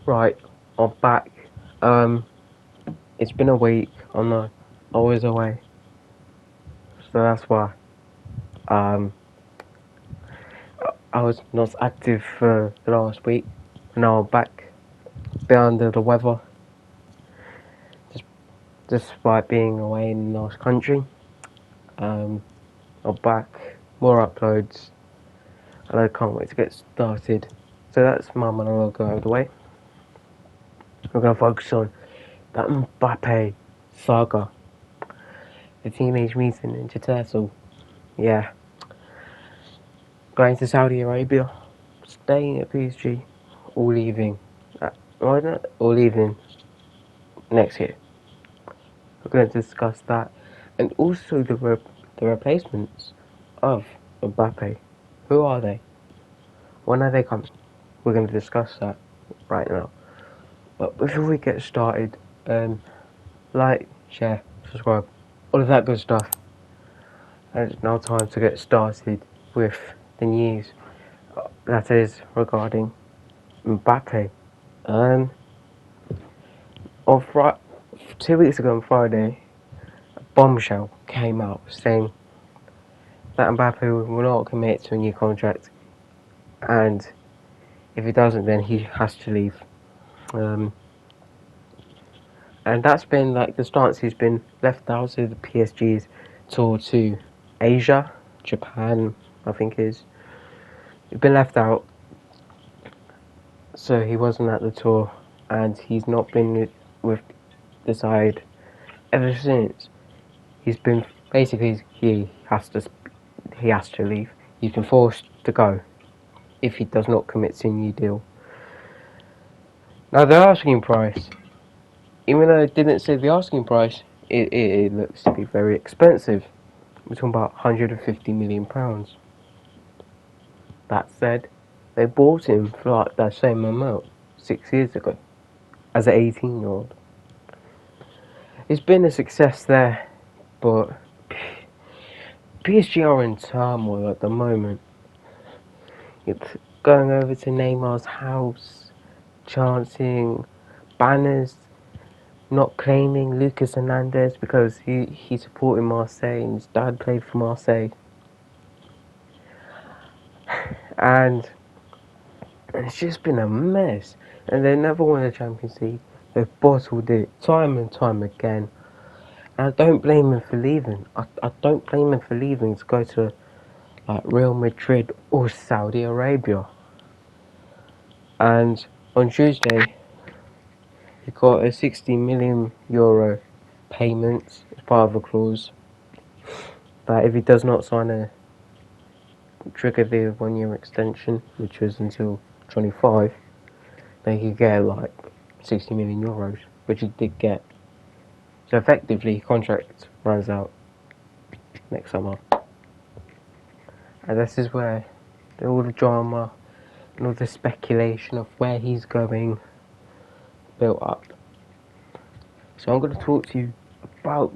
Right, I'm back. Um, it's been a week. I'm not always away, so that's why. Um, I was not active for the last week. Now I'm back. Been under the weather, just despite being away in a nice country. Um, I'm back. More uploads, and I can't wait to get started. So that's my monologue out of the way. We're gonna focus on that Mbappe saga, the Teenage Mutant Ninja Turtle. Yeah. Going to Saudi Arabia, staying at PSG, or leaving. Why not? Or leaving next year. We're going to discuss that, and also the replacements of Mbappe. Who are they? When are they coming? We're going to discuss that right now. But before we get started, like, share, subscribe, all of that good stuff. And it's now time to get started with the news that is regarding Mbappe. Um, on 2 weeks ago on Friday, a bombshell came out saying that Mbappe will not commit to a new contract, and if he doesn't, then he has to leave. And that's been like the stance. He's been left out of the PSG's tour to Asia, Japan, I think is. He's been left out, so he wasn't at the tour, and he's not been with the side ever since. He's been basically he has to leave. He's been forced to go if he does not commit to a new deal. Now the asking price, even though it didn't say the asking price, it looks to be very expensive. We're talking about £150 million. That said, they bought him for like that same amount 6 years ago as an 18-year-old. It's been a success there, but PSG are in turmoil at the moment. It's going over to Neymar's house, chanting, banners, not claiming Lucas Hernandez because he supported Marseille and his dad played for Marseille. And it's just been a mess. And they never won the Champions League. They've bottled it time and time again. And I don't blame him for leaving. I don't blame him for leaving to go to like Real Madrid or Saudi Arabia. And on Tuesday, he got a €60 million payment as part of a clause that if he does not sign a trigger the 1 year extension, which was until 25, then he could get like €60 million, which he did get. So effectively, his contract runs out next summer. And this is where all the drama and all the speculation of where he's going built up. So I'm going to talk to you about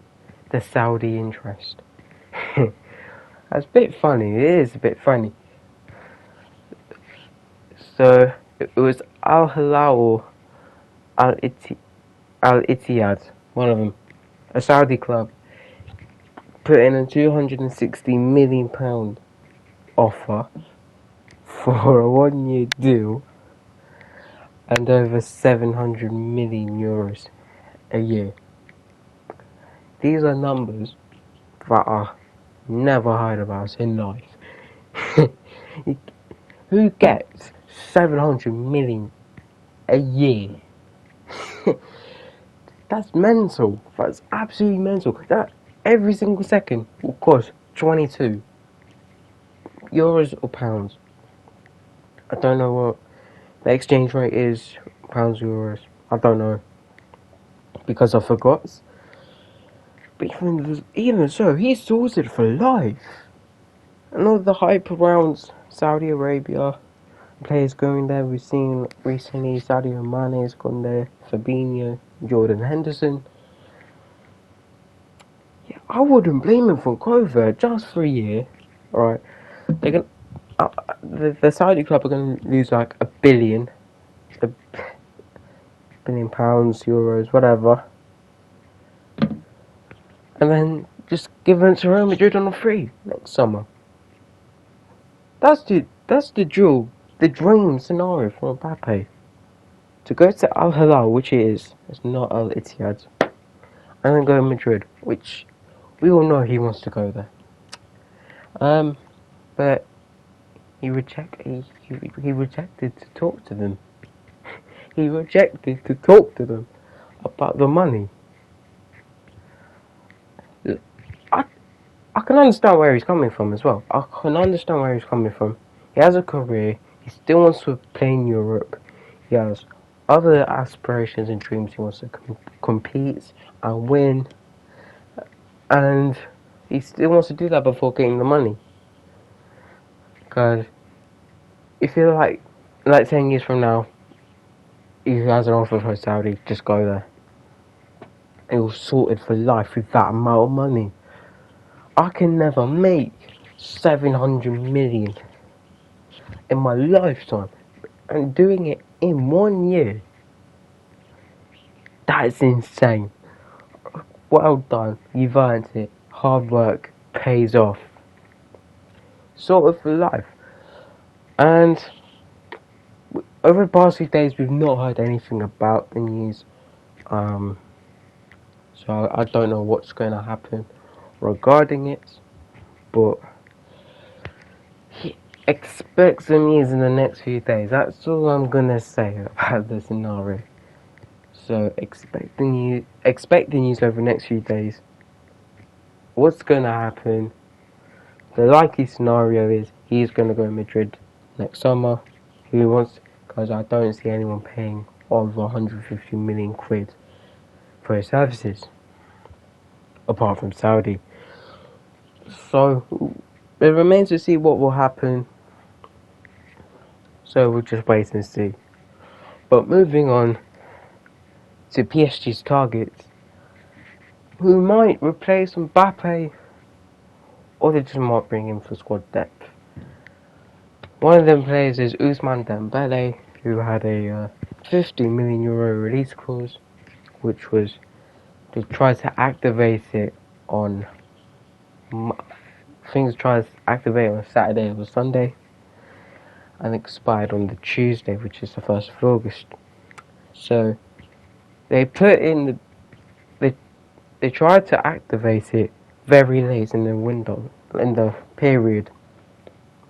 the Saudi interest. That's a bit funny. It is a bit funny. So it was Al Hilal or Al Ittihad, one of them, a Saudi club, put in a £260 million offer for a 1 year deal and over €700 million a year. These are numbers that are never heard about in life. Who gets 700 million a year? That's mental. That's absolutely mental. That every single second will cost 22 euros or pounds. I don't know what the exchange rate is, pounds, euros. I don't know because I forgot. But even so, he's sorted for life. And all the hype around Saudi Arabia, players going there. We've seen recently Sadio Mane has gone there, Fabinho, Jordan Henderson. Yeah, I wouldn't blame him for going there just for a year. Alright, they're gonna the Saudi club are gonna lose like $1 billion. billion pounds, euros, whatever, and then just give them to Real Madrid on a free next summer. That's the dream scenario for Mbappe. To go to Al Hilal, which it is, it's not Al Ittihad, and then go to Madrid, which we all know he wants to go there. But he rejected to talk to them. He rejected to talk to them about the money. I can understand where he's coming from as well. I can understand where he's coming from. He has a career. He still wants to play in Europe. He has other aspirations and dreams. He wants to compete and win. And he still wants to do that before getting the money. Because if you're like 10 years from now, he has an offer for Saudi, just go there. It was sorted for life with that amount of money. I can never make 700 million in my lifetime, and doing it in 1 year, that's insane. Well done, you've earned it. Hard work pays off. Sorted for life. And over the past few days, we've not heard anything about the news. So I don't know what's going to happen regarding it, but expect some news in the next few days. That's all I'm gonna say about the scenario. So expect the news over the next few days. What's gonna happen? The likely scenario is he's gonna go to Madrid next summer. He wants, because I don't see anyone paying over 150 million quid for his services, apart from Saudi. So it remains to see what will happen. So we'll just wait and see. But moving on to PSG's targets, who might replace Mbappe, or they just might bring him for squad depth. One of them players is Ousmane Dembele, who had a 50 million euro release clause, which was to try to activate it on. Things tried to activate on Saturday or Sunday, and expired on the Tuesday, which is the 1st of August. So they put in they tried to activate it very late in the window, in the period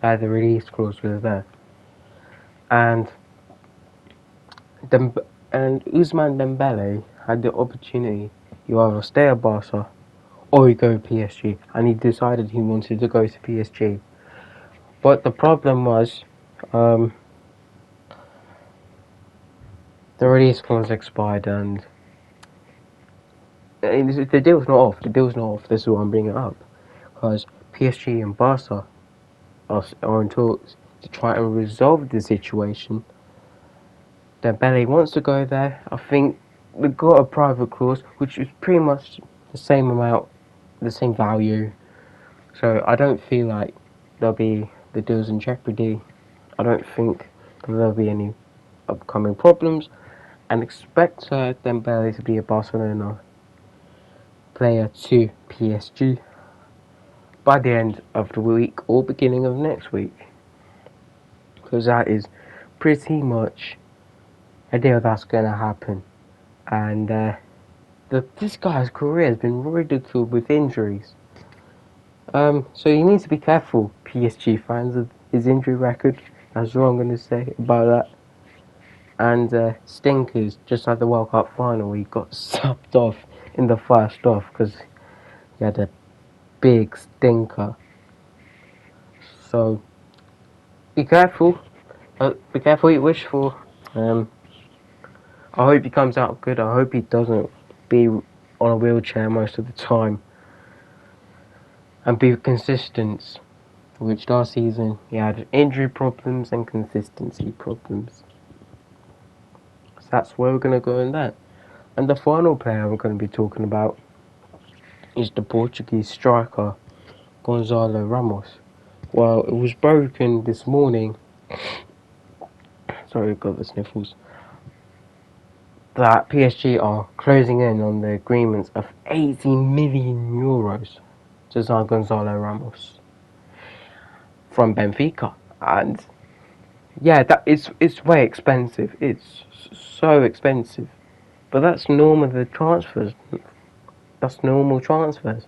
that the release clause was there. And Ousmane Dembele had the opportunity, you either stay at Barca or you go to PSG, and he decided he wanted to go to PSG. But the problem was, the release clause expired, and the deal's not off. The deal's not off. This is why I'm bringing it up, because PSG and Barca are in talks to try and resolve the situation. Dembele wants to go there. I think they've got a private clause, which is pretty much the same amount, the same value. So I don't feel like the deal's in jeopardy. I don't think there'll be any upcoming problems, and expect Dembele to be a Barcelona player to PSG by the end of the week or beginning of next week, because that is pretty much a deal that's going to happen. And this guy's career has been ridiculed with injuries, so you need to be careful, PSG fans, of his injury record. That's all I'm going to say about that. And stinkers, just like the World Cup final, he got subbed off in the first half because he had a big stinker. So be careful. Be careful what you wish for. I hope he comes out good. I hope he doesn't be on a wheelchair most of the time, and be consistent. Which last season he had injury problems and consistency problems. So that's where we're going to go in that. And the final player we're going to be talking about is the Portuguese striker Goncalo Ramos. Well, it was broken this morning. Sorry, I got the sniffles. that PSG are closing in on the agreements of 80 million euros to sign Goncalo Ramos from Benfica, and yeah, that it's way expensive. It's so expensive, but that's normal. The transfers, that's normal transfers.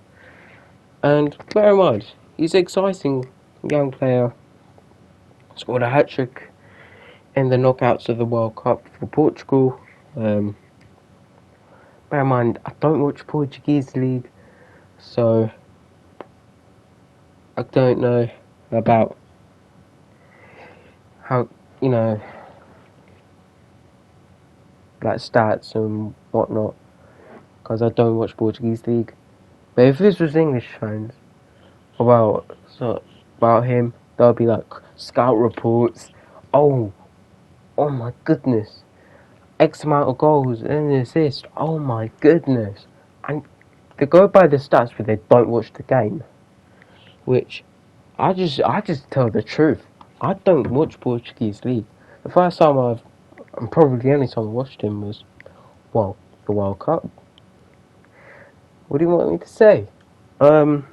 And bear in mind, he's an exciting young player. Scored a hat trick in the knockouts of the World Cup for Portugal. Bear in mind, I don't watch Portuguese league, so I don't know about how, you know, like stats and whatnot, because I don't watch Portuguese league. But if this was English fans about him, they'll be like scout reports. Oh, oh my goodness, X amount of goals and assists. Oh my goodness, and they go by the stats, but they don't watch the game. Which I just tell the truth. I don't watch Portuguese league. The first time and probably the only time I watched him was, well, the World Cup. What do you want me to say? So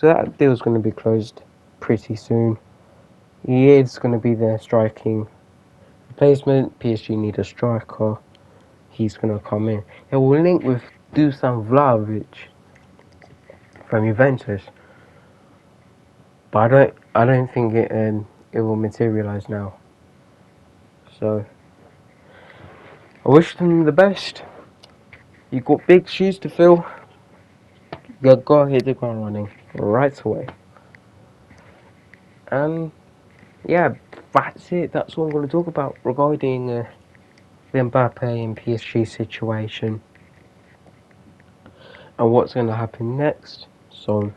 that deal's going to be closed pretty soon. He is going to be their striking replacement. PSG need a striker. He's going to come in. It will link with Dusan Vlahovic from Juventus, but I don't think it will materialise now. So I wish them the best. You got big shoes to fill. You gotta hit the ground running right away. And yeah, that's it. That's all I'm going to talk about regarding the Mbappe and PSG situation and what's going to happen next. So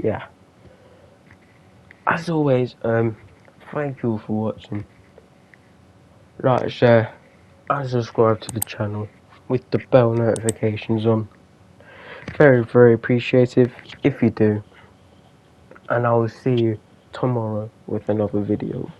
yeah, as always, thank you for watching. Like, share, and subscribe to the channel with the bell notifications on. Very, very appreciative if you do. And I will see you tomorrow with another video.